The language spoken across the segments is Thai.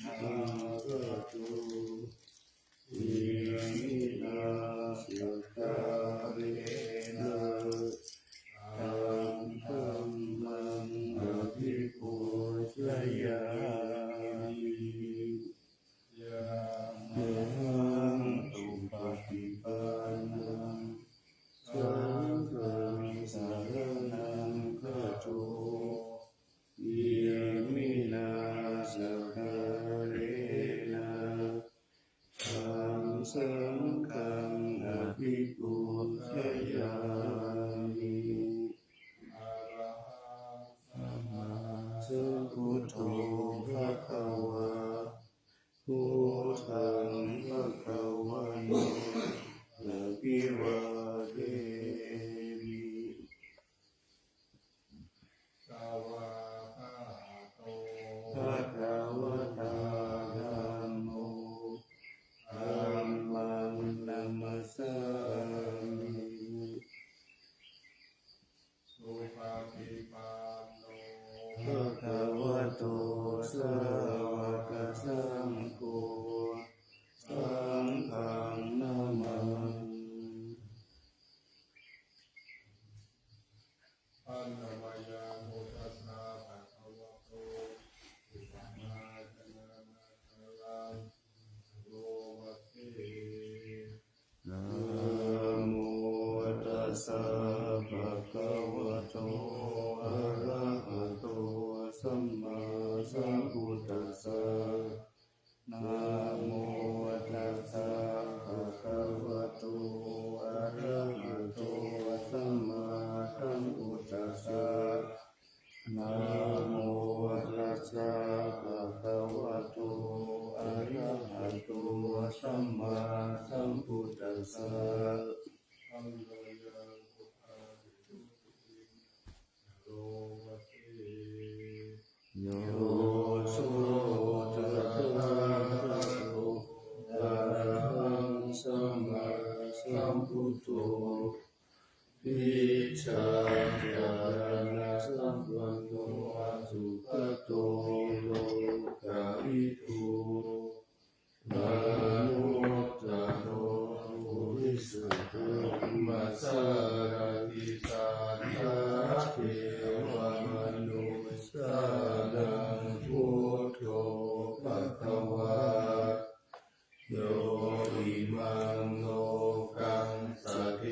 อาระตุอิมินาสตาเรนะธัมมังอภิปูชยามิยะหังตุปฏิปันนังสังฆังสารนังคัจโตอิมินาสกาเรนะธัมสังฆังอภิปูชยามิอะระหังสัมมาสัมพุทโธภะคะวะพุทธังภะคะวันโตอะภิวาเทมิสวากขาโตภะคะวะตาธัมโมธัมมังนัมมัสสามิสุปฏิปันโนภะคะวะโตสาวกสังโฆสังฆังนามาอันนามายาโมทัสสะภะคะวะโตสัมมาสัมพุทธัสสะโลภะเทนะโมตัสสะภะคะวะโตอะระหะโตสัมมาสัมพุทธัสสะนะโมตัสสะภะคะวะโตอะระหะโตสัมมาสัมพุทธัสสะนะโมตัสสะภะคะวะโตอะระหะโตสัมมาสัมพุทธัสสะอัมโลยังพุทธาภิกขุติโลภะเทโยโสตถาคตอะระหังสัมมาสัมพุทโธวิชาญาณสัมปันโนอสุขโตโลกาวิทูมานุตตโรปุริสธรรมสารติสัทธาเทวมนุสสานังพุทโธภะคะวะโยอิมังโลกังสเท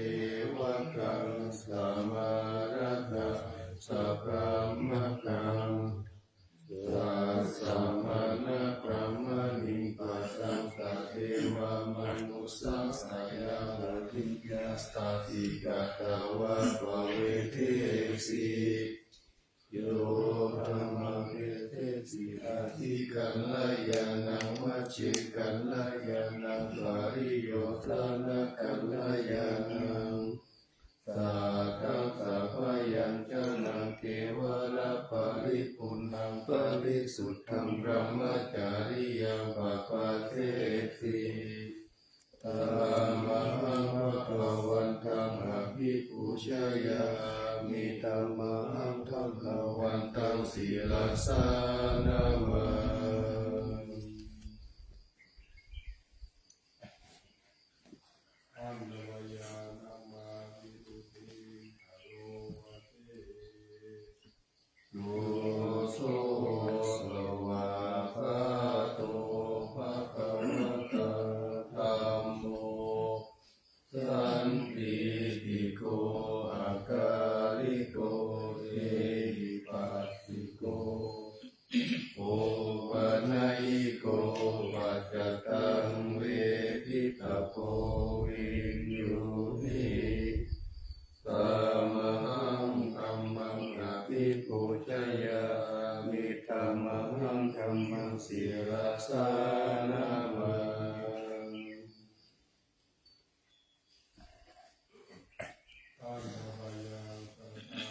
วกังสัมมารัตถังสัพพมะกังสัสสะมะนะพระมณิปัสสังสเทวมนุสสังสยามติยาสตติกะตวะปะเวเทสีโยธัมมะเวเทสีอาทิกัลยาณังวัจฉิกัลยาณังปริโยทานะกัลยาณังสัทธังสัพพยัญชนะเทวะปะริปุณังปริสุทธังบรมจาริยังปะปะเทสีธัมมังภะคะวันตังอภิปูชยามิธัมมังภะคะวันตังศีลสานามาอัมโนยานามาภิปุติโลภะเทโยโสสวากขาโตภะคะวะตาธัมโมสันติติโกอาการิโกเอหิปัสสิโกโอปะนัยโกปัจจตังเวทิตาโพวินยูหิสัมมังธัมมังอภิปูชยามิธัมมังธัมมังศิรสานามังอันนามายาสัทธา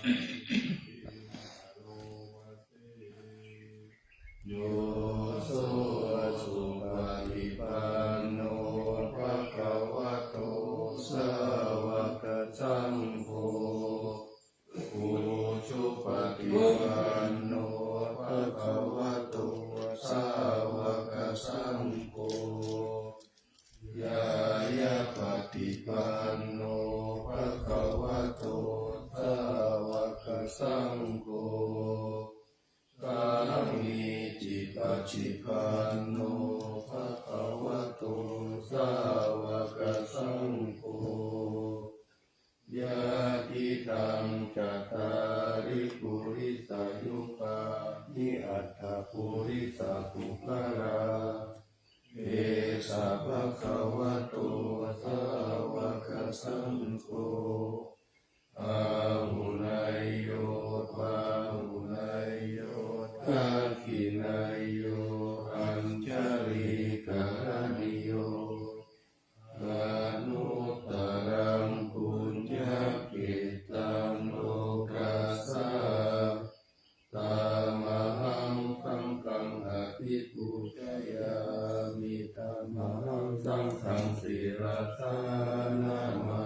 ทิโลภะเทโยโสสุปฏิปัน สานามา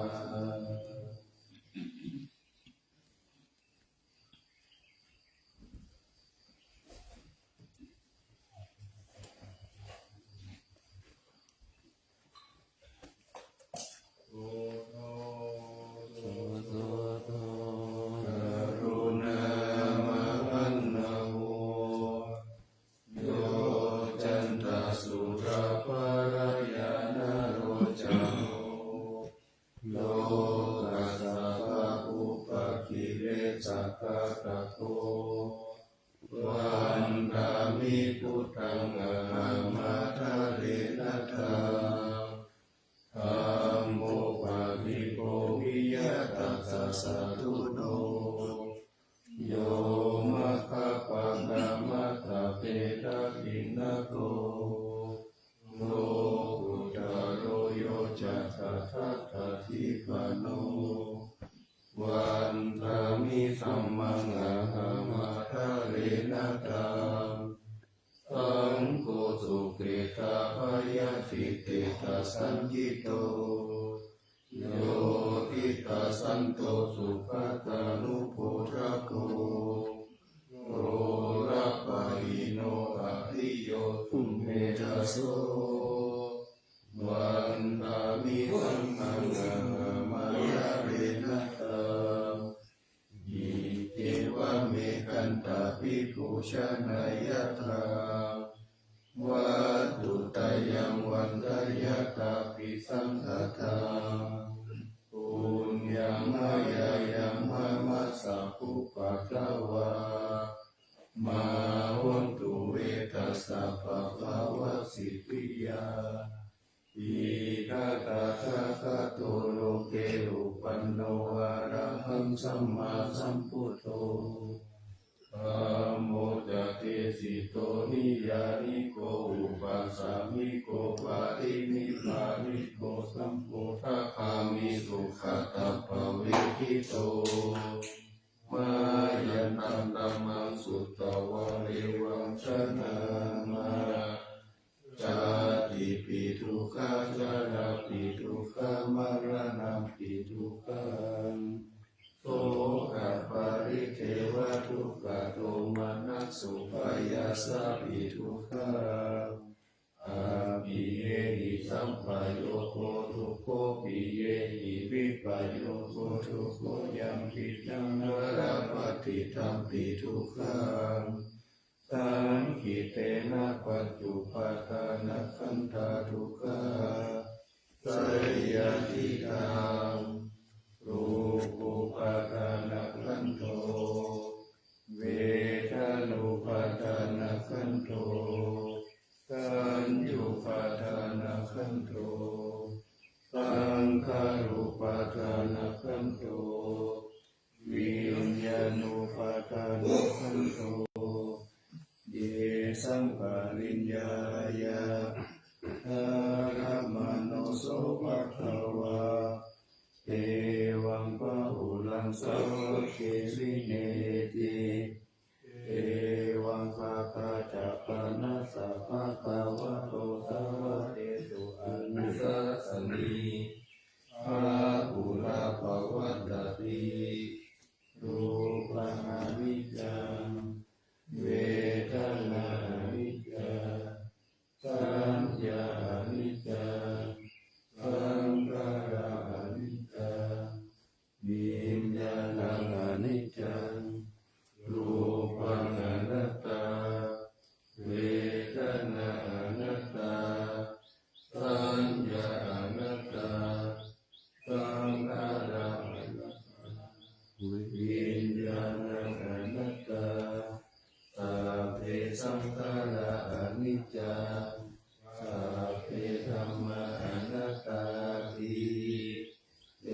โอโนโสโสโตกรุณามหันนาโวโยจันตสุราภรยานโรจาโมโลกัสสะภะอุปกิเลสกะตะโกวันตามิพุทธังอะหังมัทะเรนะทาธัมโมภะวิโกวิยตัสสะสะทุโนโยมะคะปะกะมะตะเปตะกินนะโกโลกุตโรโยจะตถาคติปโนวันตามิธัมมังอะหังมัทะเรนะตาสังโฆสุเกตาภยติเตตะสัญญิโตโยติตาสันโตสุขตานุโพธโกโรระปะหิโนอริโยตุเมธัสโสวันตามิสัมมังอะหังมัทะเรนะตาอิเทวะเมกันตาภิกขุชนายถาวัตถุตายังวันทยตาปิสังฆทาปุญญามายายังมะมัสสะภุปัตตวามาหุนตุเวทัสสะภะคะวะสิทธิยาอิทัตถะคะโตโลเกอุปันโนอะระหังสัมมาสัมพุทโธธัมโมจะเตสิโตนิยานิโกอุปัสสามิโกปารินิพพานิโกสัมโพธคามิสุขตัปปะเวทิโตมายันตัมธัมมังสุตตวะเรวังชนะมาจาติปิทุกขาจาราปิทุกขามรณะปิทุกขังโสกปาริเทวทุกขโทมานัสสุปายาสาปิทุกขาอาปิเยหิสัมปโยโคทุกโขปิเยหิวิปโยโคทุกโขยังปิจังนราปฏิตัมปิทุกขังสังขิเตนะปัจจุปทานะขันธาทุกขาสยติตังรูปุปทานะขันโธเวทนุปทานะขันโธสัญญูปทานะขันโธสังขารุปทานะขันโธวิญญาณุปทานะขันโธเยสัมปะริญญายาอารัมมโนโสภะคะวาเอวังปะหุลังสัพพะเกสิเนติเอวังภะคะจะปะนะสัพพะคะวะโตสาวะเตสุอนุสาสนีอาหุลาภวัตติรูปังอนิจจังเวทนานิจจาสัญญานิจจาสังขารนิจจาวิญญาณอนิจจังรูปังอนัตตาเวทนาอนัตตาสัญญาอนัตตาสังขารอนัตตาวิญญาณอนัตตาสัพเพสังขาราอนิจจาสัพเพธัมมาอนัตตาติเต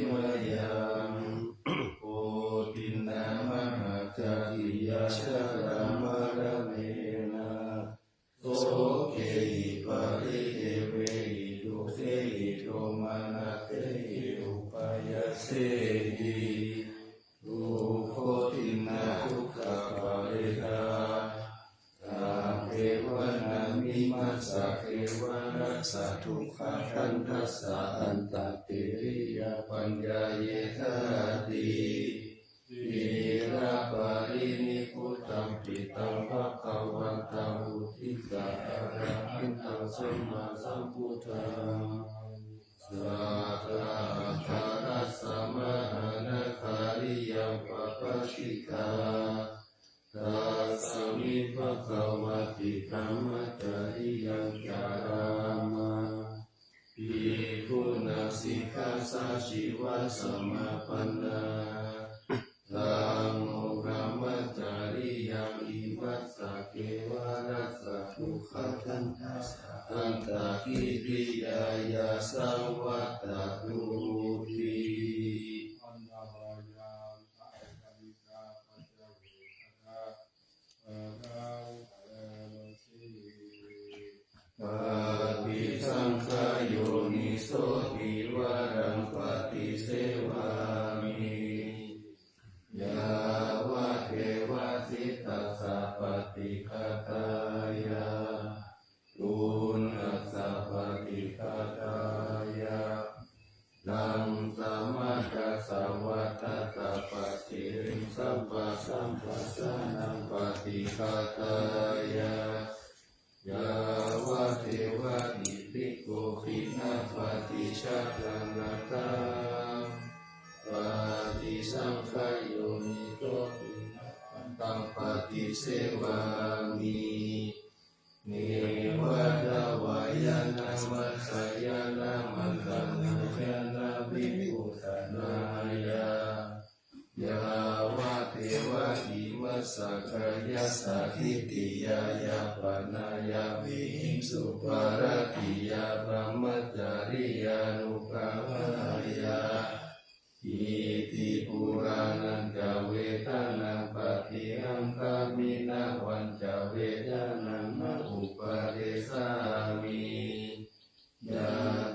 มะยังโพธินามหาจักขิยาชรามารเมนะโสเกหิปะริเทเวหิทุเสหิโทมานะเตหิอุปายาเสหิทุโคตินาทุกขปะเรทาสัพเพวะนามิมา สสะเอวะรัสสะทุกขคันทัสสะอันตติริยปัญญาเยธาติทีระปารินิพุตตัมปิตังภะคะวันตังอุทิสะอะระหันตังสัมมาสัมพุทธังสัทธาทารัสสะมหานาคาริยังปัปปชิกาตัสสมิภะคะวะติธัมมัจจริยังจารามาภิกขุนังสิกขาสัจฉิวะสมาปันนาธัมโมกัมมัจจริยังอิมัสสะเกวะรัสสะทุกขทันทัสสะอันตกิริยายาสังวัตตุติอันตรายาสัพพะวิกาปัจจเวคตารังเอวสี ปฏิสังขโยนิโสติวารังปฏิเสวามิยาวะเทวะสิตัสสะปฏิฆาตายาตุนัสสะปฏิฆาตายาลังสัมมากัสสะวัตตะปฏิริงสัมปัสสัมปัสสะนังปฏิฆาตายายาวะเทวะอิติโกภินาปฏิชาตนาตังปฏิสังขโยนิโตภินาตังปฏิเสวามิเนวะดาวายานามัสสยานามันตังนายานาภิกขุสนายายาวะเทวะอิมัสสะกายาสัทธิติยายาปนายาวิหิงสุปารติยาพรหมจาริยานุภาวายาอิติปุรานันจเวทานังปฏิหังคามินาวันจเวทานังนะอุปเดสามิยา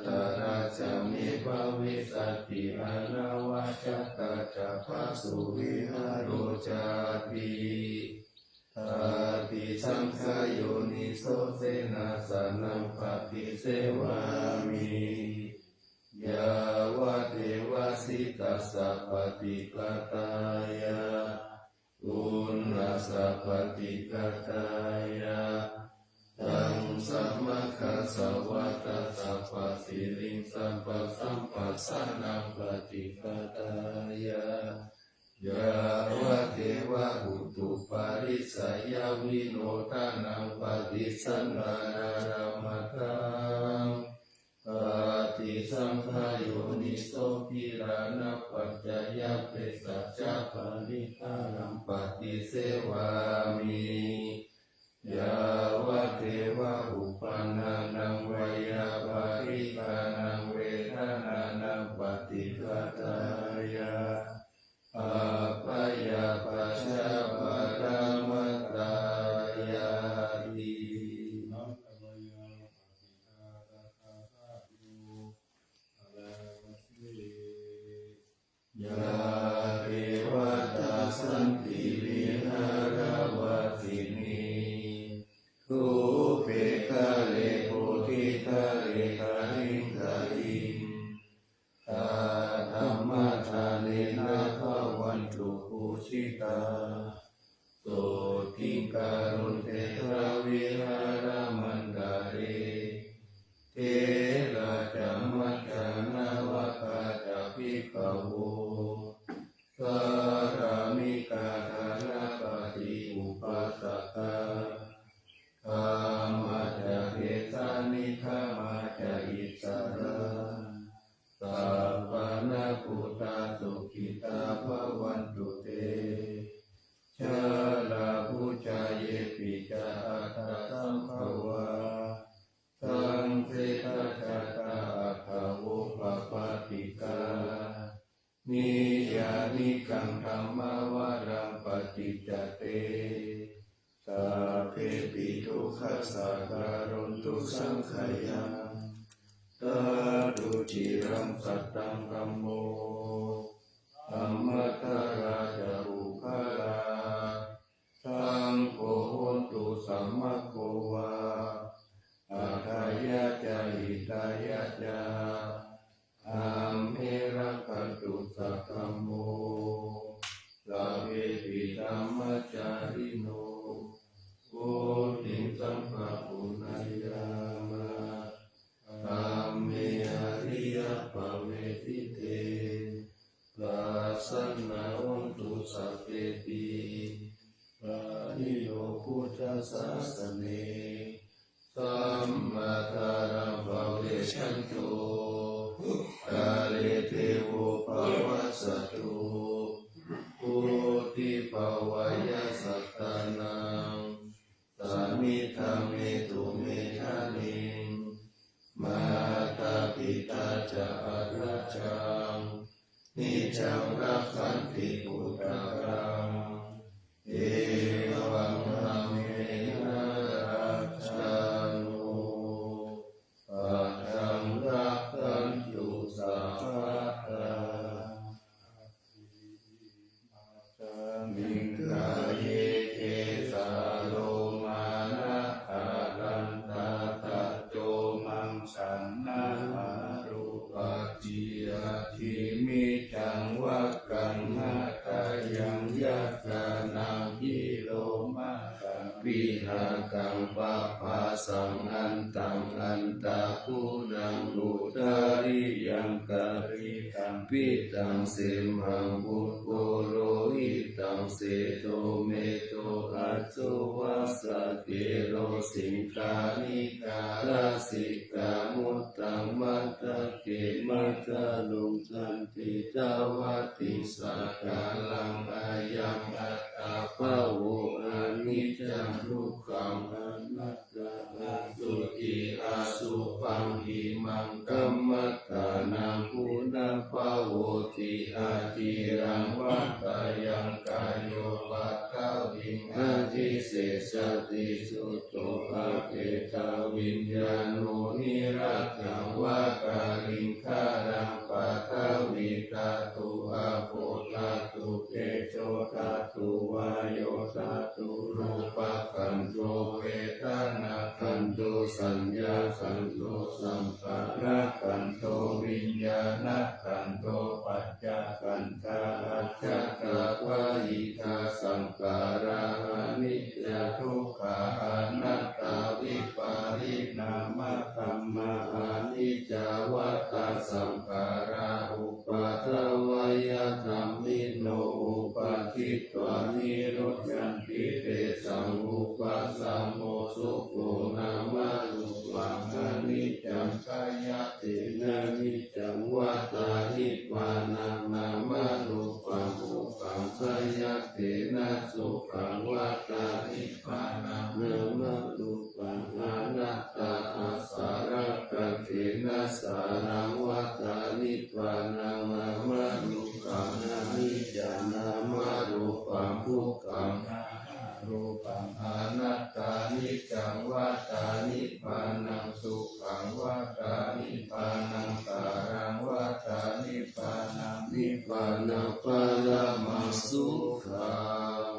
ตราจามิภวิสัตติอานาวาจัตตาจัพพสุวิหารโรจาติปฏิสังขโยนิโสเสนาสนังปฏิเสวามิยาวะเทวะสิตัสสะปฏิฆาตายาอุณรัสสะปฏิฆาตายาตังสัมมาคัสสะวัตตะปัสสิริงสัมปัสสัมปัสสะนังปฏิฆาตายายาวะเทวะอุตุปาริสยาวิโนทานังปฏิสันนานามัตตังปฏิสังขโยนิโสภิรานะปัจจยเปสัจจะปานิธานังปฏิเสวามิยาวะเทวะอุปานานังวายาภาริกานังเวทนานังปฏิฆาตายาอาปายาปัสสะปะระมัตตายาติ นัตตะยาปฏิฆาตาสะโยอะระวะสี ยาเรวตาสันติวิหารวาสินีทุเปกะเลโพธิกะเลกะหิงกะหิงตาธัมมทาเนนะภวันตุภูชิตาโสทิการุณเตระวิหารมันดาเรเทระจัมมัจจานาวกาจะภิกขโวสารามิกาธานาปฏิอุปัสสกาธรรมาจะเทสานิธรรมาจะอิสระสัพพะนาพุทธาสุขิตาภวันตุเตชาลาภูจาเยปิจาอัตตะสัมภวาสังเสทะชะตาอัตถะโวปปาติกานิยานิกังธัมมาวารังปฏิจจเตสัพเพปิทุกขัสสะการุณตุสังขยังตาตุจิรังสัตตังธัมโมธัมมัทธราชอุปาลาสังโฆโหตุสัมมาโควาอ ตายะจาอัมเหระคันตุสัพพโมสัพเพปิธัมมัจจาริโนโอติสัมภะปุณยามะธัมเมอริยปเวทิเตปัสสนาโหตุสัพเพติปานิโยพุทธศาสเนสัมมาทารังภเวชันโตกาเลเทโวภวัสสตุปุติภวายสัตตานังสามิธรรมเมตุเมธานิงมาตาปิตาจะอัตตจังนิจังรักขันติพุทธังเอวังธัมเมนะรัจจานุปัจจังรักขันตุสัพพะทามิงกายเยเกสาโลมานะอารันตาตะโจมังสันนามารุปัจจิยทิมิจังวักขันหาตายังยักขานังยิโลมากังวิหากังปะภาสังอันตังอันตาภูนังอุตาริยังกะริตังปิตังเสมังบุตโกโลหิตังเสโตเมโตอัจโจวัสสะเกโรสิงคานิกาลาสิกามุตตังมัตตะเกมัตตะลุงสันติจาวัติสักกาลังอายังอัตตาภะโวอานิจจังทุกขังอนัตตาอาสุติอาสุปังหิมังกัมมัตตานังปุณภะโวติอาทิรังวัตตายังกายโยปัตตาวิงอาทิเสสติสุตโตอาเปตาวิญญาโนนิรัตถังวากาลิงคารังปัตตาวิตาตุอาโปตาตุเตโชตาตุวายโยตาตุรูปะขันโตเวทนาขันโตสัญญาขันโตสังขารขันโตวิญญาณขันโตปัจจขันธาอัจฉตาวายิตาสังขารานิจจทุกขาอนัตตาวิปาริณามะธัมมาอนิจจวัฏฏสังขาราอุปัฏฐวยธัมมิโนอุปาทิตวานิโรธยันติเตสังอุปัสสัมโมสุโขนามะรูปังอนิจจังกายเตนะนิจจังวัฏฏานิพพานังนามะรูปังอุปังกายเตนะสุขังวัฏฏานิพพานังนามะรูปังอนัตตาอาสาระกเตนะสารังวัฏฏานิพพานังนามะรูปังอนิจจานามะรูปังทุกขังรูปังอนัตตานิจังวัฏฏานิพพานังสุขังวัฏฏานิพพานังสารังวัฏฏานิพพานังนิพพานังปรมังสุขัง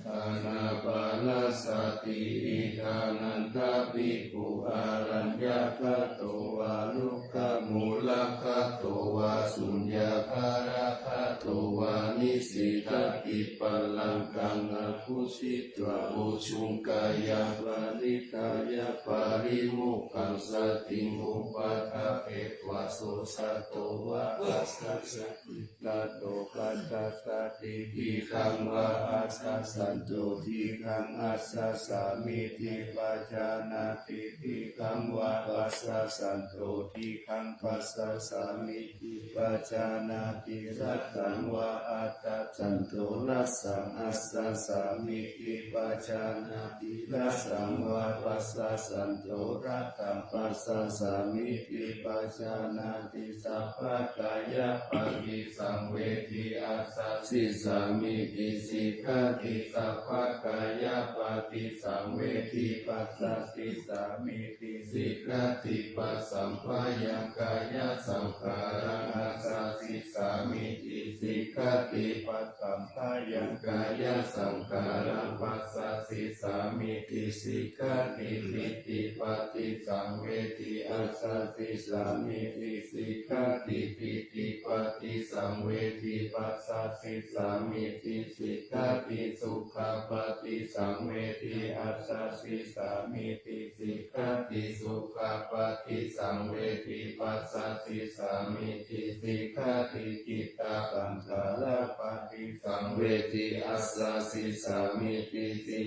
อานาปานสติอิทานันทภิกขุอารัญญคโตวาลุกขมูลคโตวาสุญญาภารคโตวานิสิตติปัลลังกังอภุสิตวะโอชุงกายะปาริกายะปาริมุขังสติมุปัฏฐะเปตวะโสสะโตวะอัสสะสติตาโตปัฏฐะสติทิขังวะอัสสะสันโตทิขังอัสสะสามิทิปัจจานาติทิขังวะอัสสะสันโตทิขังปัสสะสามิทิปัจจานาติรัตถังวะอัตตะสันโตรัสสังอัสสะสามิทิปัจจานาติรัสสังวะปัสสะสันโตรัตถังปัสสะสามิทิปัจจานาติสัพพะกายะปฏิสังเวทีอัสสะสิสามิทิสิกขาติสัพพะกายะปฏิสังเวทีปัสสะสิสามิทิสิกขาติปัสสัมภายังกายะสังขารังอัสสะสิสามิทิสิกขาติปัสสัมภายังกายะสังขารังปัสสะสิสามิทิสิกขา ติปิติปฏิสังเวทิอัสสะสิสามิติสิกขาติปิติปฏิสังเวทิปัสสะสิสามิติสิกขาติสุขาปฏิสังเวทิอัสสะสิสามิติสิกขาติสุขาปฏิสังเวทิปัสสะสิสามิติสิกขาติจิตตสังขารปฏิสังเวทิอัสสะสิสามิติสิ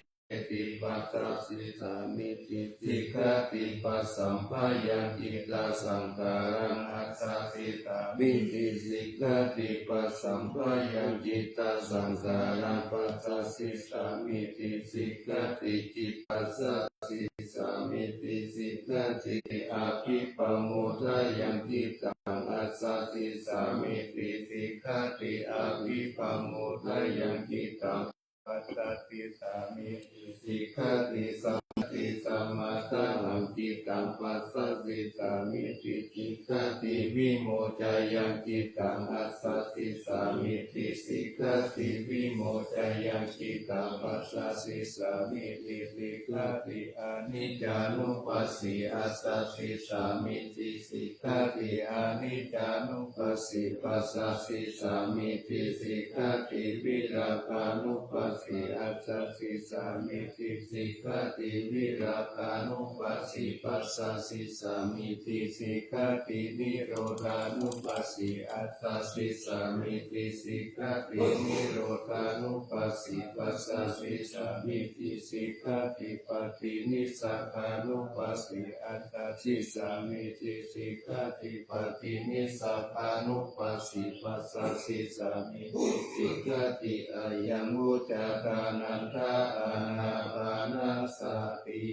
ติปัสสะสิสามิติสิกขาติปัสสัมภายังจิตตสังขารังอัสสะสิสามิติสิกขาติปัสสัมภายังจิตตสังขารังปัสสะสิสามิติสิกขาติจิตปัสสะสิสามิติสิกขาติอาภิปโมทายังจิตตังอัสสะสิสามิติสิกขาติอาภิปโมทายังจิตตังปัสสะสิสามิติสิกขาติสัมติสัมมาทังจิตตังปัสสะสิสามิติสิกขาติวิโมจายังจิตตังอัสสะสิสามิติสิกขาติวิโมจายังจิตตังปัสสะสิสามิติสิกขาติอนิจจานุปัสสิอัสสะสิสามิติสิกขาติอนิจจานุปัสสิปัสสะสิสามิติสิกขาติวิราคานุปัสสิอัสสะสิสามิติสิกขาติวิราคานุปัสสิปัสสะสิสามิติสิกขาตินิโรธานุปัสสิอัสสะสิสามิติสิกขาตินิโรธานุปัสสิปัสสะสิสามิติสิกขาติปฏินิสสาคานุปัสสิอัสสะสิสามิติสิกขาติปฏินิสสาคานุปัสสิปัสสะสิสามิติสิกขาติอายังอุจจารานันทาอานาปานาสติ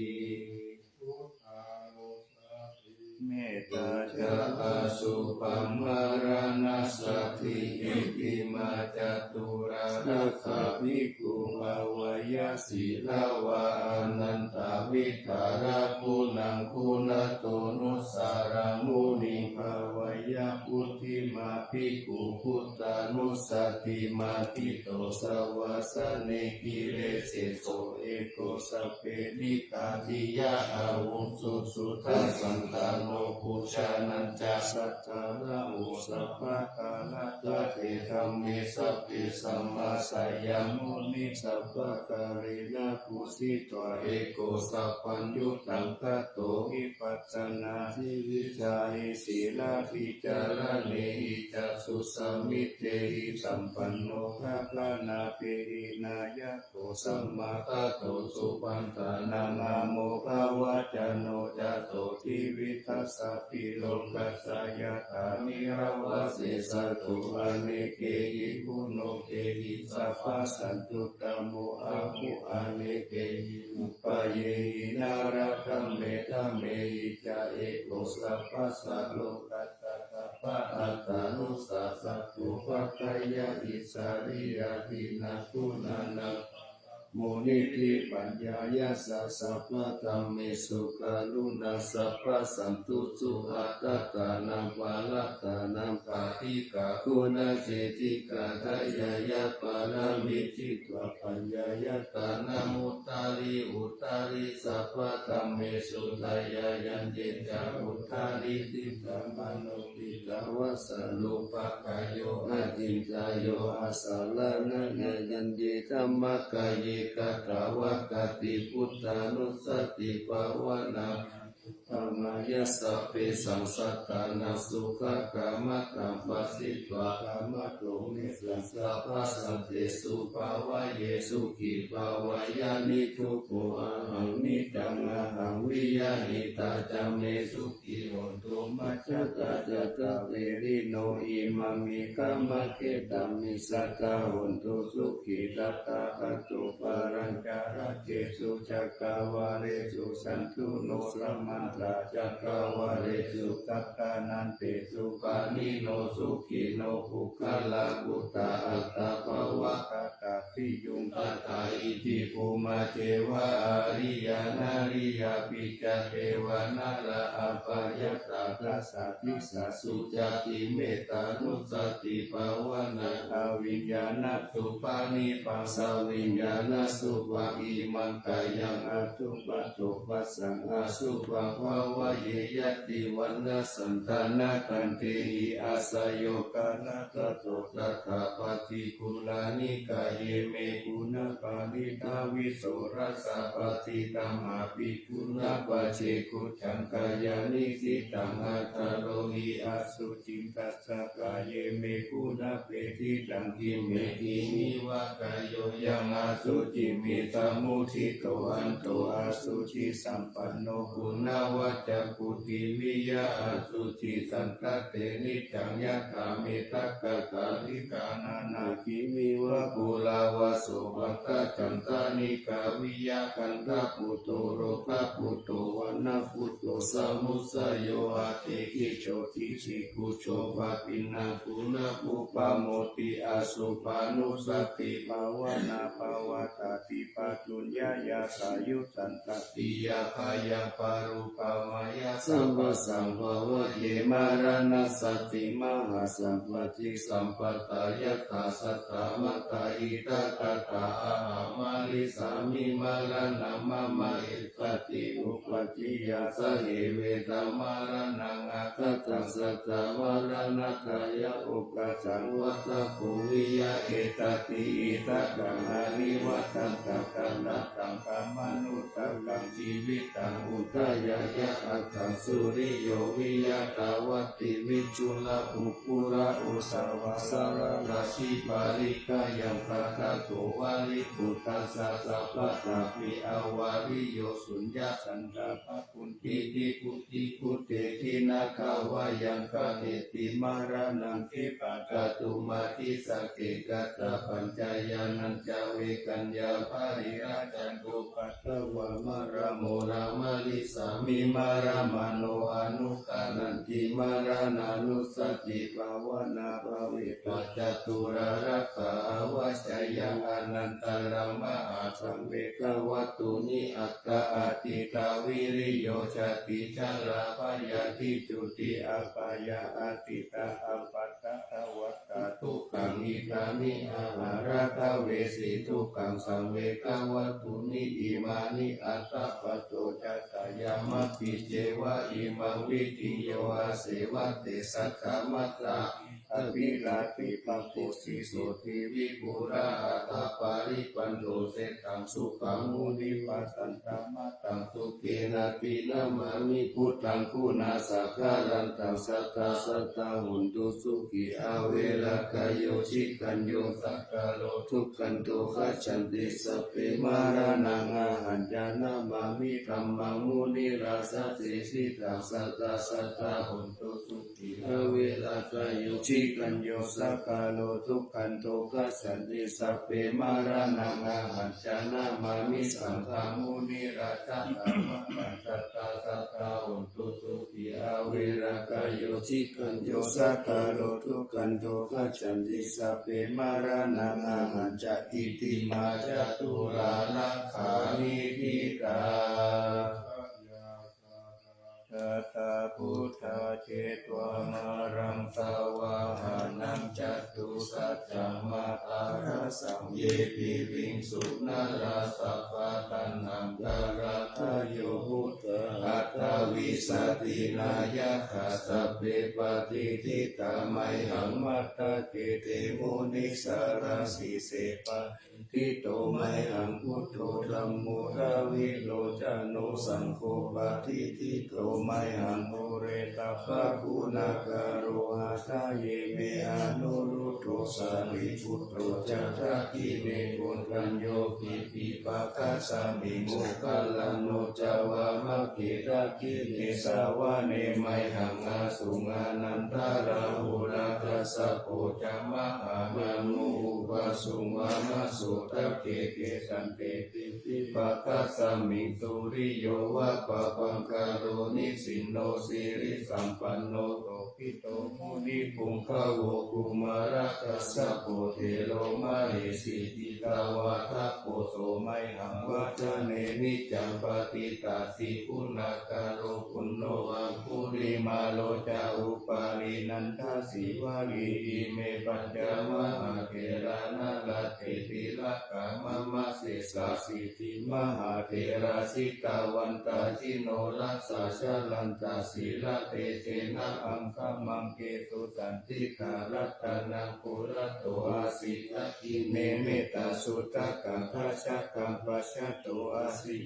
พุทธานุสติ เมตตาจะอาสุปัมมารานัสสติอิติมาจตุรานะขาภิกขุภาวายาสีลาวาอนันตาวิทาราภูนังคุณโตนุสารังมุนิภาวายาพุทธิมาภิกขุพุทธานุสติมาทิโตสวาสเนกิเลเสโสเอโกสัพเพนิกาทิยาอาวุสุสุทัสสันตาโนปุชานันจาสัจจาระโอสัพพะกาลตะเตธัมเมสัพพิสัมมาสัยยมุนิสัพพะการินาภูสิตวะเอโกสัพพัญญุตังคะโตวิปัสสนาทิวิชาหิศีลาภิจารเนหิจักสุสมิเตหิสัมปันโนภะคะนาเปหินายะโตสัมมาคะโตสุปันตานามาโมภาวะจโนจโตทิวิทัสสะปิโลกัสสยถานิรวะเสสตุอเนเกหิปุโนเกหิสัพพะสันตุตโมอะหุอเนเกหิอุปเยหินารัตเมธเมหิจาเอโกสัพพะสัลโลกัสสะสัพพะอัตตานุสัสสะตุภะคายะอิสาริยาตินาคุนานังโมนิธิปัญญายาสัสสะพะธัมเมสุขาลุนาสัพพะสันตุสุอัตตานังวาลตานังปาทิกาคุณเจติกาทายายาปานามิจิตวะปัญญายาตานามุตตาริอุตตาริสัพพะธัมเมสุทายายันเจจาอุตตาริติสัมปันโนปิตาวะสลุปะกายโยอะติจายโยอาสาลานะยันเจธัมมะกายกตาวะกติพุทธานุสติภาวนา ธรรมายะสัพเพสังสัตตานาสุขกามตัมปัสสิตวะกามโตเมสัสสะภะสันเตสุภาวะเยสุขิภาวายานิทุกโขอะหังนิจังอะหังวิยาหิตาจัมเมสุขิโหตุมัจจตาจตะเวริโนอิมามิกามะเกตัมมิสัตตาโหตุสุขิตัตตาคัตตุปารัญจาระเจสุจักกาวาเรสุสันตุโนสมา มันตราจักรวาเรสุตัตตานันเตสุปานิโนสุขิโนภุคลาภุตตาอัตตาภวะคตาปิยุงคตาอิติภูมาเทวะอาริยานาริยาปิจเทวนาราอัปยตาทัสสะทิสสสุจติเมตตานุสติภาวนาอวิญญาณสุปานิปัสสวิญญาณสุปะอิมันกายังอสุปะโตปัสสังอสุปะภาวะเยยติวันนะสันตานาคันเตหิอาสยโยกานะตโตตถาปฏิกุลานิกายเยเมกุณปานิตาวิโสรัสสะปฏิตัมมาปิกุณปัจเจกุจังกายานิสิตังอัตตโรหิอสุจิงตัสสะกายเยเมกุณเปติตังกิเมติมิวะกายโยยังอสุจิมิตามุทิโตอันโตอสุจิสัมปันโนกุณวัจจกุติวิยะอสุจิสันตเตนิจังยะตาเมตักกะตาลิกานานาคิมิวะกุลาวะโสภัตตะจันตานิกาวิยะกันตะปุโตโรภะปุโตวันนะปุโตสมุสโยอาเตกิโชติชิกุโชภะปินังกุณปุปะโมติอสุปานุสติภาวนาภาวตาติปัจจุญญายาสายุสันตติยาภายังปารุปามายาสัมปสัมภวะเยมารานัสสติมหาสัมปติสัมปตายตาสัตตามตาอิตาตตาอาหามาลิสามิมารานะมะมะเอตติอุปจิยาสเหเวตามารานังอาคตัสสะตามารณะกายะอุปสังวัตภูวิยะเอตติอิทักขังอานิวัตังตักขันตังกามนุตตังชีวิตังอุทายายะอัตถังสุริโยวิยะตาวัตติวิจุลภูปุระอุสาวาสารราชิปาริกายังพระคาโตวาลิปุตตสสะสัพพะตาปิอาวาริโยสุญญาสันตาภปุณติติปุติปุเตทินาคาวายังกะเนติมารานังทิปะกะตุมาทิสะเกกะตะปัญจายานันจาเวกัญญาภาริราจันตุปัตตวะมะระโมรามาลิสามิมารามาโนอนุกานันติมารานานุสติภาวนาภาเวปัจจตุระรักขาวัจยังอนันตรังมหาสังเวกวัตตุนิอัตตาอติตาวิริโยจติจาราภยาทิจุติอาภายาอติตาอัปปัตตะวัตตาทุกขังอิตามิอาหาราคาเวสีทุกขังสังเวกวัตตุนิอิมานิอัตตาปโตจัตตายามัปปิเจวะอิมังวิติโยอาเสวะเตสัคขมัตตาอภิลาติปัปปุสิโสติวิปุระอัตตาปาริปันโตเสตังสุขังมุนิปัสสันตมัตตังสุเกนะปินะมามิพุทธังคุณาสักการันตังสัตตาสัตตาหุนตุสุขิอาเวลากายโยชิกัญโยสักกาโลทุกขันโตขัจฉันติสัพเพมารานังอาหัญญานามามิธัมมังมุนิราสติสิตังสัตตาสัตตาหุนตุสุขิอาเวลากายโยชิกัญโยสักกาโลทุกขันโตขัจฉันติสัพเพมารานังอาหัญญานามามิสังฆามุนิราชาตัมมังสัตตาสัตตาหุนตุสุขิอาเวลากายโยชิกัญโยสักกาโลทุกขันโตขัจฉันติสัพเพมารานังอาหัญจอิติมาจตุรานะขานิทิตาสัตตาพุทธาเจตวามารังสาวาหานังจตุสัจจมาตาราสัมเยปิวิงสุนาราสัพพะตันนังกาลทายโยพุทธอัตถวิสัตตินายะขัสสะเปปฏิทิตาไมหังมัตตะเกเตมุนิสาราสิเสปะทิโตไมหังพุทโธธัมโมราวิโลจโนสังโฆปะทิทิโตไมหังโมเรตาภะคุณากาโรหะทายเมอนุรุตโตสาริพุทโธจัตตะกิเนกุณัญโยปิปิปะคะสามิโมคัลลโนจาวามะเกตะกิ เกสาวะเนมัยหังอาสุงานันทาราหุราคัสสะโพจามหามานุอุปสุงวามาสุตะเกเกสันเตติปิปะคัสสมิงสุริโยวะปะปังคาโรนิสินโนสิริสัมปันโนโตปิโตมุนิปุงคโวกุมาระคัสสะโพเทโลมาเหสิติตาวาทะโพโสไมหังวัจเนนิจังปฏิตาสิปุณาคาโรปุณโนอังคุริมาโลจาอุปาลินันทสิวาลีอิเมปัญจมหาเถรานาลาเทติลกามะมะเสสาสิติมหาเถราสิกาวันตาจิโนรัสสะชลันตาศีลเตเจนะอังคมังเกตุสันติคารัตนังปุระโตอาสิตะกิเนเมตาสุตตะกังทัชชะกังปัชชะโตอาสิ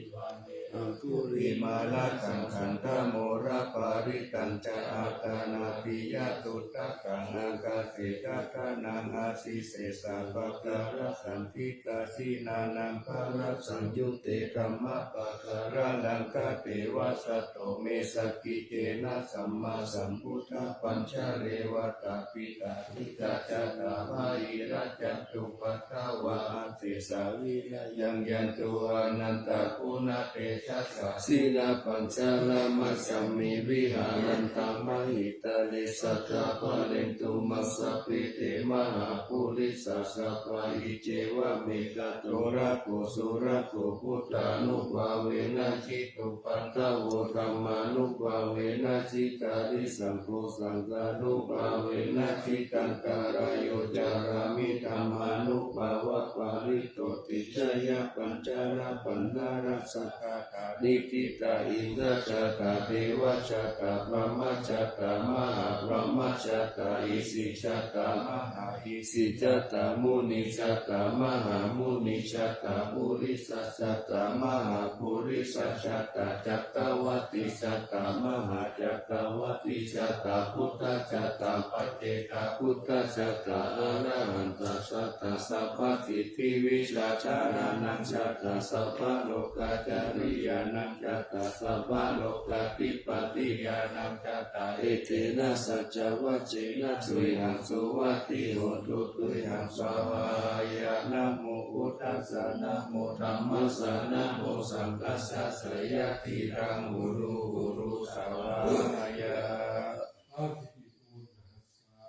อังคุริมาลาคังขันธโมระปาริตัญจอาตานาปิยตุตตะกังอากาเสตตานังอาสิเสสะปะการะสันติตาสีนานังภาระสังยุเตกัมมะปะการะนังคาเตวะสตโตเมสกิเจนะสัมมาสัมพุทธปัญชาเรวตาปิตาทิตาจัตตาภาอิรัจจตุปัฏฐาวะอาเสสาวิระยังยันตุอนันตปุณเตชะสะสีลาปัญชาลามัสสมิวิหารันตามหิตาเลสัทธาภเลนตุมัสสะปิเตมหาปุริสัสสะปะอิเจวะเมกะโตระโกสุระโกพุทธานุภาเวนะจิตุปันตะโวธัมมานุภาเวนะจิตาริสังโฆสังฆานุภาเวนะจิตังการายโยจารามิธัมมานุภาวะปาริโตติชยปัญจาระปัญญารัสสะกาตานิติตาอินทรจัตตาเทวจัตตาพรหมจัตตามหาพรหมจัตตาอิสิจัตตามหาอิสิจัตตามุนิจัตตามหามุนิจัตตาปุริสัจจัตตามหาปุริสัจจัตตาจัตตวัตติจัตตามหาจัตตวัตติจัตตาพุทธจัตตาปัจเจกพุทธจัตตาอรหันตสัตตาสัพพสิทธิวิชาจารานังจัตตาสัพพโลกาจาริยานังจัตตาสัพพโลกาภิปัสสิยานังจัตตาเอเทนะสัจจวัจเจนะสุหังสุวัติโหตุตุหังสวายะนะโมพุทธัสสะนะโมธัมมัสสะนะโมสังฆัสสะสยะติรังหุรุหุรุสวายะ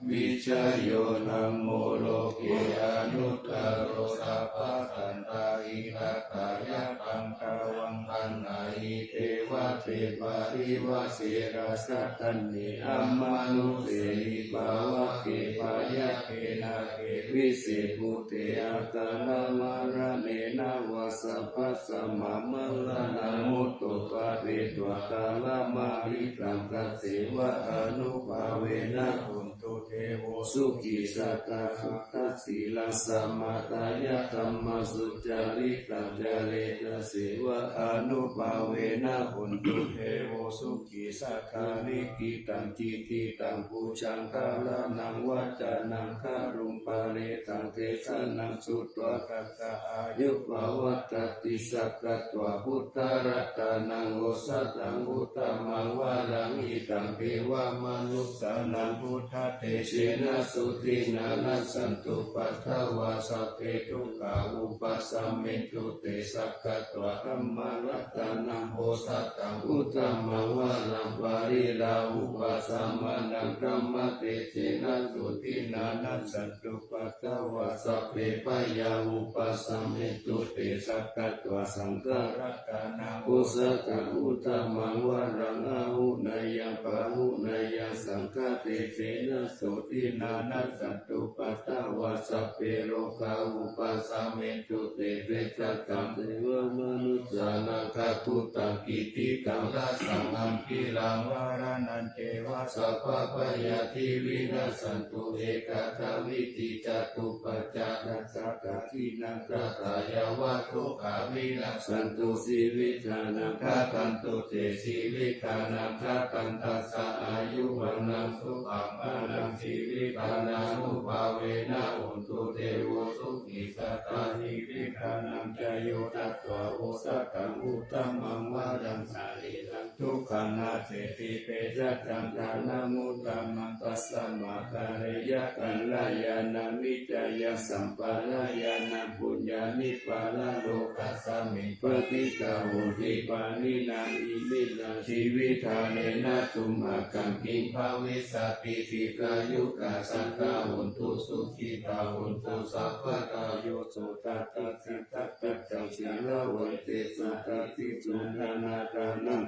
วิชโยนะโมโลเกอนุตตโรสัพพะสันตาอิทัตถายะตังคาวังคันนาอิเทวะเทวาริวะเสราสัตตันนิอัมมานุเสหิภาวะเกปายะเกนะเกวิเศษภูเตอัตตานามาระเนนะวะสัพพะสัมมามัลลานะมุตโตปะเรตวะกาลมาริตังกัสเสวะอนุภาเวนะหุนตุเทโวสุขิสัตตาสุตตสีลาสัมมาตายะธัมมาสุจาริตังจาเรตเสวะอนุภาเวนะหุนตุเทโวสุขิสัตตาลิกิตังจิติตังปูชังกาลานังวัจจานังคารุมปาเรตังเทสานังสุตตวะกัสสะอายุภวัตติสักกะตวะพุทธรัตนังโอสัตตังอุตตมังวารังอิตังเทวามนุสสานังพุทธเตเชนะสุตินานัสสันตุปัฏฐวาสัพเพทุกขาอุปัสสมิตุเตสักกะตวะธัมมารัตนังโอสัตตังอุตตมังวารังปาริลาอุปัสสมานังธัมมะเตเชนะสุตินานัสสันตุปัฏฐวาสัพเพปยาอุปัสสมิตุเตสักกะตวะสังฆรัตนังโอสัตตังอุตตมังวารังอาหุนยังปะหุนยังสังฆเตเสนะสุตินานัสสันตุปัฏฐวาสัพเพโลกาอุปัสสมิตุเตเวชตังเทวมนุษสานังคาพุตตังกิติตังรัสสังอัมพิลังวารานันเทวะสัพพะปยาธิวินัสสันตุเอกาทาวิติจตุปัจจานัสสะกะทินังกะตายาวะทุกขาวินัสสันตุสีวิธานังคาตันตุเตสีวิธานังคาตันตัสสะอายุวันนังสุขังอานังสีวิธานานุภาเวนะอุนตุเทโวสุขิสัตตาหิวิธานังจโยตัตตวะโอสัตตังอุตตมังวารังสาลีรังทุก ขังนาเสติเปจัตตังทานามุตตามังตัสสะมาคาเรยะกัลลายานามิจายะสัมปะระยานาปุญญานิปาลโลกัสสมิปฏิกาหุติปานินาอิมินาชีวิธาเนนะตุมากังกิภาวิสติสิกายุกาสังฆาหุนตุสุขิตาหุนตุสัพพะตาโยโสตติสิทัตตะจังสีลาวันเตสุตติสุนานาทานัง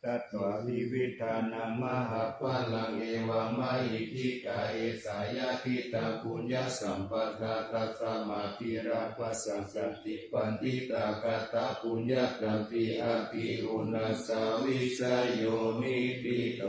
ตัตถาวิวิธานังมหาปะลังเอวะมะหิทิกาเอสายาทิตาปุญญสัมปทาตัสสะมาภิราภัสสังสันติปันติตากาตาปุญญตัมปิอาภิอุณาสาวิชโยนิปิโต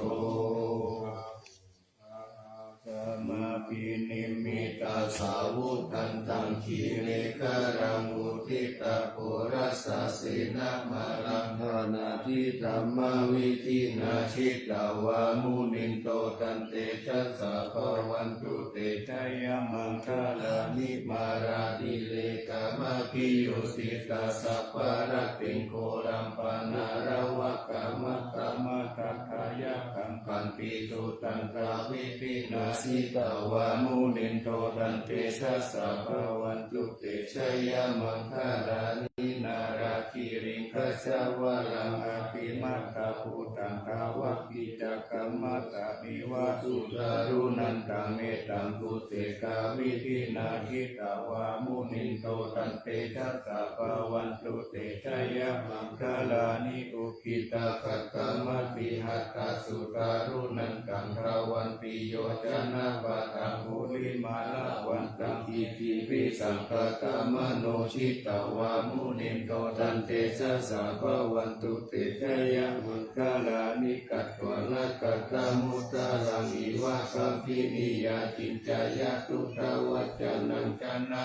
สัมมาปินิมิตาสาวุตันตังขีเรกรังอุทิตาโพรัสสะเสนามาลังธานาทิธรรมวิธินาชิตาวามุนินโตตันเตชัสสะภวันตุเตชัยมังคลานิมาราดิเลกามะพิโยสิตาสัพพะระติงโครัมปนารวะกามะกามะทัคายะกังปันติสุตันตาวิปินาสิตาวามุนินโตตันเตชัสสะภวันตุเตชัยมังคลานินาราคิริงคัสสะวะลังอภิมัตตาภูตังทาวะกิจักกัมมัตตานิวาสุตารุนันตังเมตังกุเตกาวิธินาคิตาวามุนินโตตันเตชัสสะภวันตุเตชัยมังคลานิอุกิตาคัตตมติหัตตาสุตารุนันตังทวันติโยจนะวะตังภูริมาลาวันตังอิติปิสังฆตามโนชิตาวามุนินโตตันเตชัสสะภวันตุเตชัยมังคลานิกัตถวนากัตตมุตตารังอิวะคัมภินิยาจินจายะตุตวัจจานังจนะ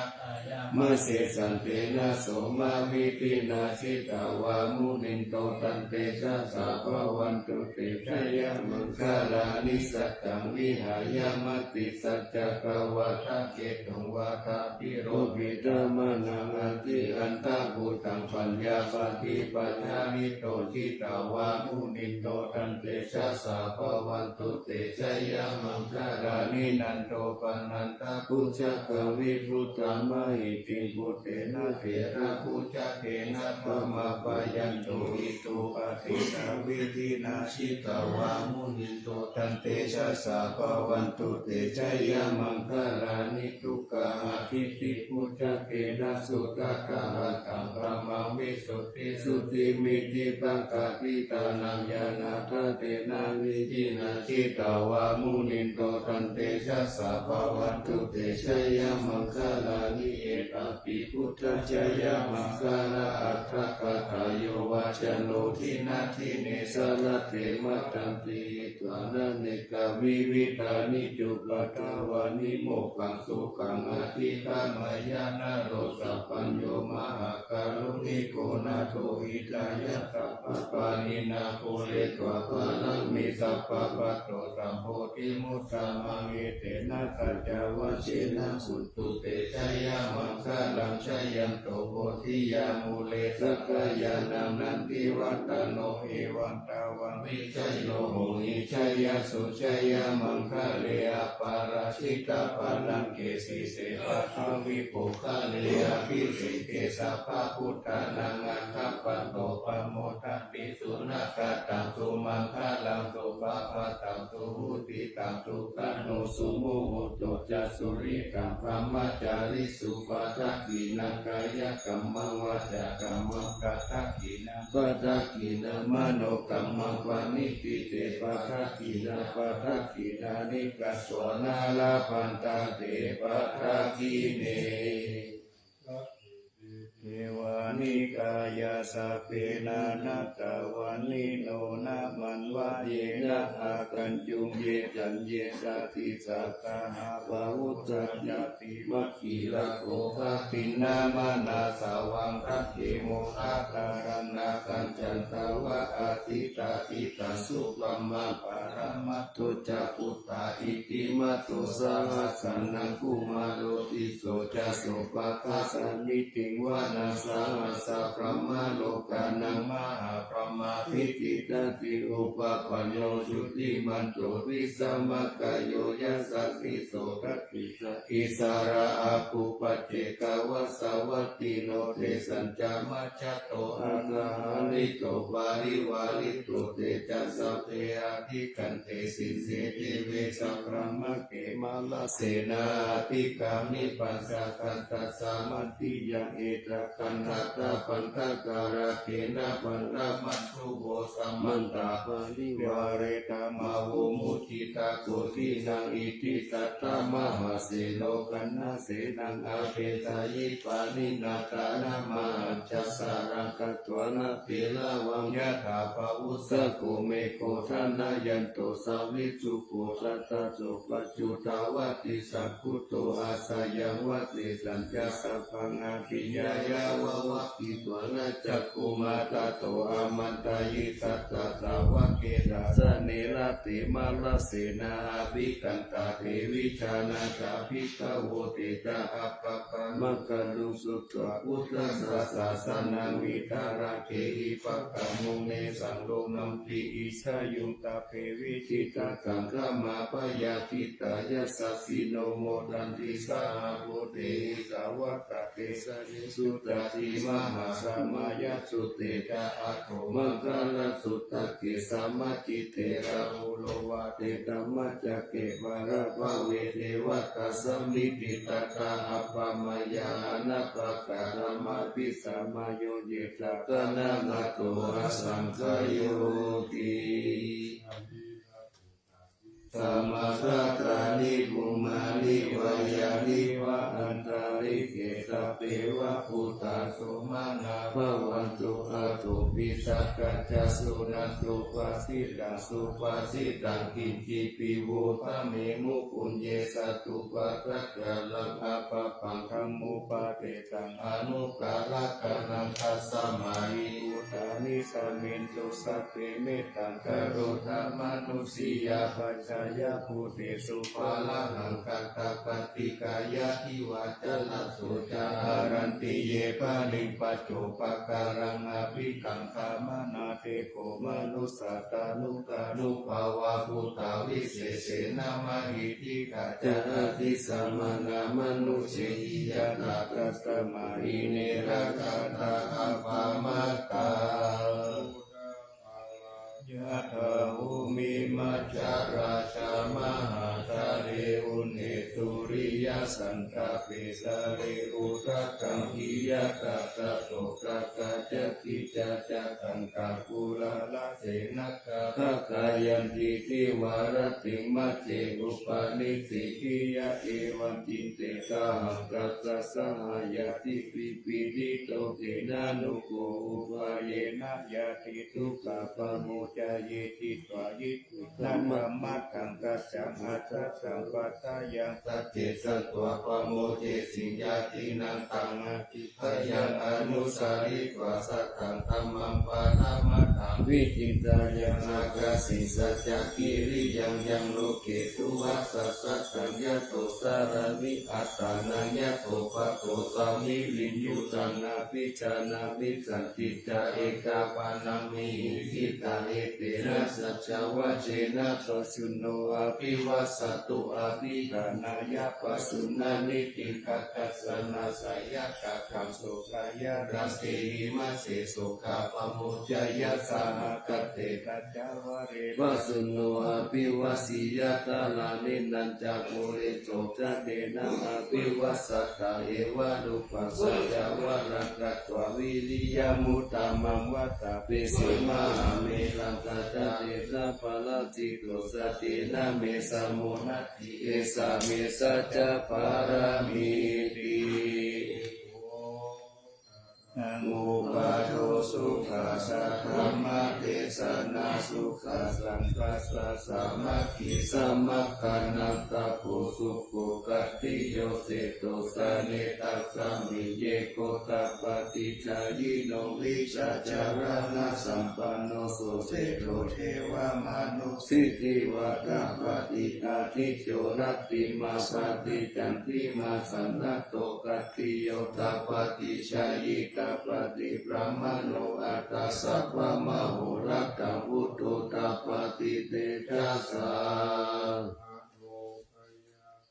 มะเสสันเตนะโสมาวิปินาสิตาวามุนินโตตันเตชัสสะภวันตุเตชัยมังคลานิสัตตังวิหายามติสัจจกวาทะเกตุงวาทะพิโรปิตามนังอันติอันตะภูตังปัญญาปฏิปัญญานิโตทิตาวามุนินโตตันเตชัสสะภวันตุเตชัยมังคลานินันโตปนันตะปุจจกวิรุตตมหิติปุเตนะเถระปุจจเถนะธรรมปยันโตอิตุปฏิสาวิธินาชิตาวามุนินโตตันเตชัสสะภวันตุเตชัยมังคลานิทุกขาทิฏฐิปุจจเถนะสุตตะหะตังพระมังวิสุทธิสุติมิติปังกติตานังญาณทะเตนะวิธินาชิตาวามุนินโตตันเตชัสสะภวันตุเตชัยมังคลานิเอตปิพุทธชัยมังคลาอัตถกถาโยวัจโนทินาทิเนสรเถมัตตัมปิตวานันเนกวิวิธานิจุปตาวานิโมกขังสุขังอธิกามายานาโรสัพพัญโยมหาการุณิโกนาโทหิตายะสัพพปานินาโคเลตวะปาลังมิสัพพะปะโตสัมโพธิมุตตามังเอเตนะสัจจวะเชนะสุตุเตชัยมังคลังชัยยันโตโพธิยามูเลสักยานังนันติวัตโนเอวังตาวังวิชัยโยโหหิชัยยสุชัยมังคเลอปาราชิตาปาลังเกสิเสปะทวิปุคเลอภิสิเกสัพพะพุทธานังอัฏฐปันโตปะโมทันติสุนักตังสุมังคลังสุปะปะตังสุหุติตังสุขันโนสุโมโหโตจัสสุริกังพรหมจาริสุปะทักขินังกายกัมมังวาจากัมมังกัตถขินังปะทักขินังมโนกัมมังวานิปิเตปะทักขินังปะทักขินานิกัสสวนาลาพันตาเตปะทักขิเนเทวานิกายาสพเพนานาตาวานิโนนามันว วะเยนะอากันจุงเยจันเยสาติสักาหาวะวุตสัจจติมัคคีละโกภะปินามานาสาวังรักเกโมอาการนาคันจันตาวะอาทิตาอิตาสุปัมมาปารามัตตุจักขุตาอิติมัตตุสหัสสนังกุมาโลติโสจะโสปะคะสันนิติงวานาสาหัสสะพระมาโลกานังมหาพระมาพิจิตติอุปปันโนจุติมันโตวิสัมมกายโยยัสสสิโสกัสสิสะอิสาระอาภูปัจเจกาวสาวัตติโนเตสัญจามัจจโตอาคาหาลิโตปาริวาลิโตเตจัสสะเทอาทิกันเตสิเสเทเวสัพพะมะเกมาลเสนาติกามิปัสสะกันตัสสะมัตติยังเอตระกันทัตตะปันทการะเกนะปันระมัตถุโวสัมมันตาปาริวาเรตามาวุมุทิตาโกทินังอิติตัตตมหาเสโลกันนาเสนังอาเปสายิปานินาตานามาจัสสารังกัตวนาเปลาวังยะถาภาวุสโกเมโกทานายันโตสาวิสุโกสัตตะโสปัจจุตาวะติสักขุโตอาสายังวัตติสัญญาสัพพังอาภิญญายาวะวะปิตวนาจักขุมาตาโตอามันตายิสัตตะสาวะเกดาสเนรติมาลเสนาภิกันตาเทวิชานาคาภิกขโวเตจาอัปปะปะมะกัลลุสุตตะพุทธสัสสะสนังวิทาราเกหิปะกะมุเนสังโลมัมปิอิสายุงตาเพวิจิตากังขมาปยาติตายัสสะสิโนโมดันติสาโวเตสาวะตะเตสะนิสุตติมหาสัมมายัสสุเตจาอะโทมังคลสุตตะเกสัมมาจิเตระโอโลวะเตตัมมัจจเกวาระภะเวเทวตัสสมิติตตาอัปปมายานะปะกะระมาปิสัมมาโยเยตะกะนะมะโตอะสังคโยติสัมมาสัตตานิภูมานิวายานิวะอันตาลิเกสะเปวะพุตตาโสมานาภวันตุอะตุปิสักกัจจสุนันตุปัสสิตังสุปัสสิตังกิจจิปิโวทะเมมุปุญเยสัตตุปัฏฐะกะลังอะปะปังคัมมุปะเตตังอนุกาลกะนังทัสสมาหิอุตานิสมินตุสัพเพเมตตังกโรธามนุสียาปัจจายาภูเตสุภาลหังกัตตะปฏิกายะทิวัจนะโสจารันติเยปะลิปัจโจปะการังอภิกังคามนาเตโกมนุสสตตานุกานุภาวะพุทธาวิเศษเสนามหิทิกาจาติสัมมานามนุเชหิยะนาคัสสมาหิเนระกาตาอัปปามาตายะถาหุมิมัจจาราชามหาทะเลอุเนตุริยสันตเปสะเลอุตกังหิยะตะตะโตกะกะจติจะจะกังกะกุลาลเสนะกะทะกายันติทิวารติมัจเจอุปาณิสิกิยะเอวันจินเตสะหังกัสสะสหายาติปิปิติโตเตนะนุโกอุปาเยนะยะติทุกขะปะโมจาเยติตวายิตุนัมมะมะกังกัสสะอัตถะสัมปัตตายังสัจเจสัตวะปะโมเจสิยาตินังตังอะติพยังอนุสาริกวาสัตตังธัมมังปานามัตถังวิจิตายังอากาสิสัจจกิริยังยังโลเกตุวัสสะสัตตังยะโตสารวิอัตตานังยะโตภะโตสามิวิญญูตังนาภิจานามิสันติจาเอกาปานังมิหิตาเอเตนะสัจจวะเจนะตสุโนอภิวัสสตุอภิกานายะปัสสุนานิติกัตตัสสนาสายะกะขังโสกายะรัสเตหิมัสเสโสกาปโมจายะสหกัตเตกัจจวะเรวัสสุโนอภิวัสสิยะตาลานินันจักโมเรโสจะเดนะอภิวัสสตาเอวะรุปัสสะยาวะรักกัตวะวิริยมุตตมังวัตตาเปสิมาเมลังกัจจเตนะปะละจิโตสตินะเมสะโมนะติเอสะเมสัจจปารามิติ อุปาโทสุขัสสะธรรมเทศนาสุขัสสังคัสสะสามัคคีสามัคคะนัตตะโพสุโกกัตติโยเสโตสะเนตัสสะมิเยโกตัปปติจายิโนวิชาจารณะสัมปันโนสุเสโตเทวมนุสิทธิวัตปฏิอาทิโยรัตติมาปฏิจันติมาสันนะโตกัตติโยตัปปติชายิกาปฏิพระมโนอัตตสัพพะมโหรักขังวุตโตตัปปติเตชะสา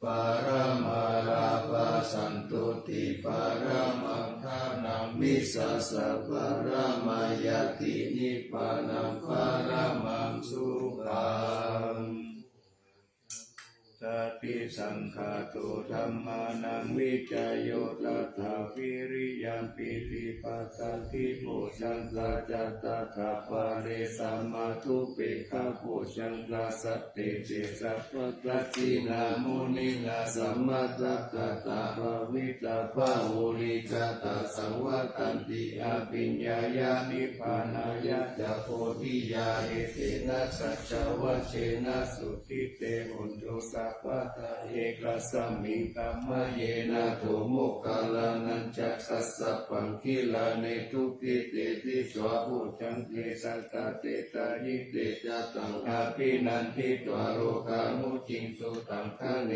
ปารมาลาภสันตุติปารมังทานังวิสัสสะปารมายตินิพพานังปารมังสุขังสัพพิสังฆาตุธัมมานังวิจโยตัสสะวิริยัมปิติปัสสัทธิโภชังกาจัตตะขัปปะเรสัมมาทุเปกขโภชังกาสัตเตเจสัพพะตัสสินามุนิลาสัมมาตักขะตาภวิตาภาหุลิกาตาสังวัตันติอาปิญญายานิพพานายะจะโพธิยาเอเตนะสัจจวัชเชนะสุทิเตหุนโตสัพพะตาเอกสัมมิกัมมะเยนะโทโมกาลานัญจัสสัสสะปังคิลาเนทุกิเตติสวะภูชังเตสัตตะเตตายิเตจัตตังอาภินันทิตวโรกามุจิงสุตังคะเน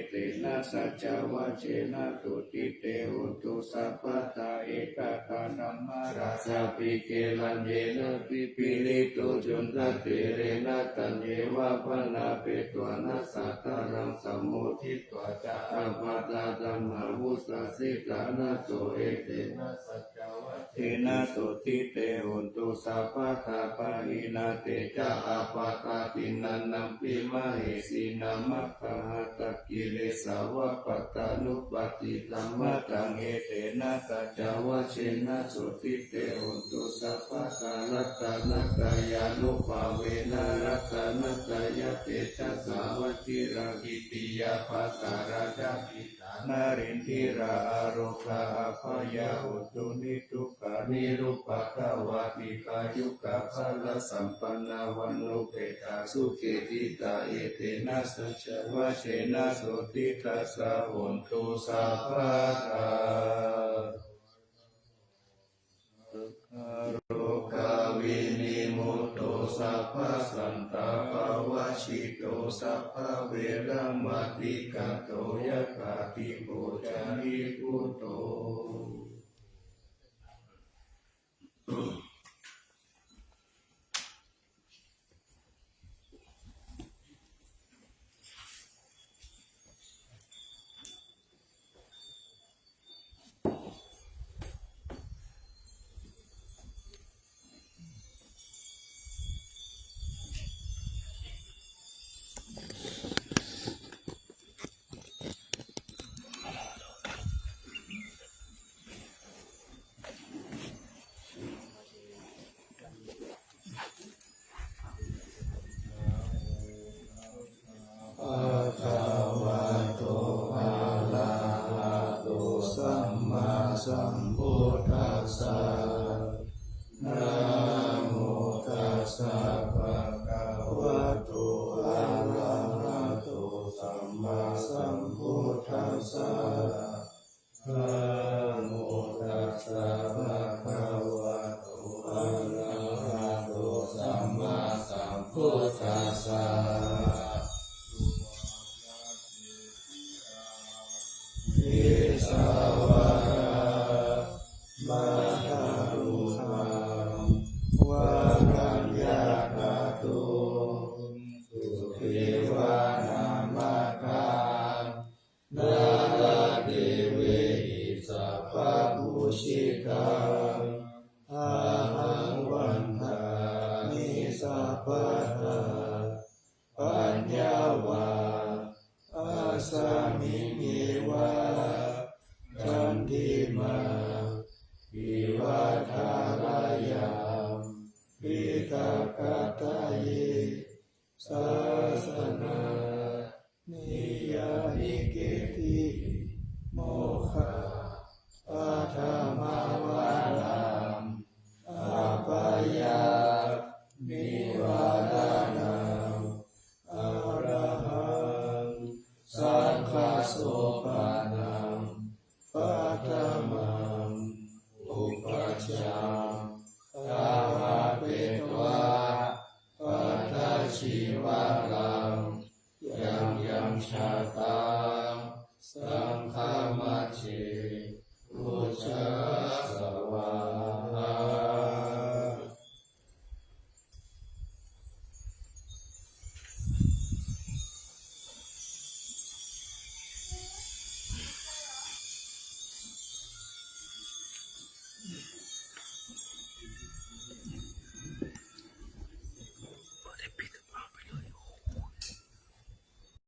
เตนะสัจจวัชเชนะสุทิเตหุนโตสัพพะตาเอกตานัมมาราสาปิเกลันเยนะปิปิลิโตจุนตเตเรนะตัญเยวะปนาเปตวนัสสะตารังสัมโมทิตวจาอัปปะตาธัมมาวุสสะสิกานะโสเอเตนะสัจจวัชเชนะสุทิเตหุนโตสัพพะคาปะหินาเตจาอาปะกาตินันนัมปิมะเหสีนามัคคะหตกิเลสาวะปัตตานุปติธัมมะตังเอเตนะสัจจวัชเชนะสุทิเตหุนโตสัพพะกาลัตตานักกายานุภาเวนะรัตตานักกายเตชะสาวัจจิรากิติยาภาสาราชาปิตานารินทิราอาโรคาอภยาอุตุนิทุกขานิรุปะคะวะปิกายุกะภะละสัมปันนาวันโนเปตาสุเกติตาเอเตนะสัจวะเชนะสุติตัสสะหุนตุสัพพะทาโรคาวินิมุตโตสัพพะสันตาภวชิโตสัพพะเวรมติกาโตยะกาติโภจานิพุตโตสัมพุทธัสสะนะโมตัสสะภะคะวะโตอะระหะโตสัมมาสัมพุทธัสสะนะโมตัสสะภะคะวะโตอะระหะโตสัมมาสัมพุทธัสสะอิสาวะมาทารุขังวารัญญาคาตุสุเทวานามาคังนาลาเดเวหิสัพพะภูชิตังอาหังวันทานิสัพพะทาปัญญาวาอาสามิเมวะจันติมาวิวัฏารายามปิตากาตาเยศาสนานิยานิเกติโมฆะปัทมาวาล วารานังอะระหังสังฆโสปานังปัตตมังอุปัชฌาย์ตาหะเปตวะปัตตชีวะลังยังยังชาตังสังฆมัจเจพุทธสวา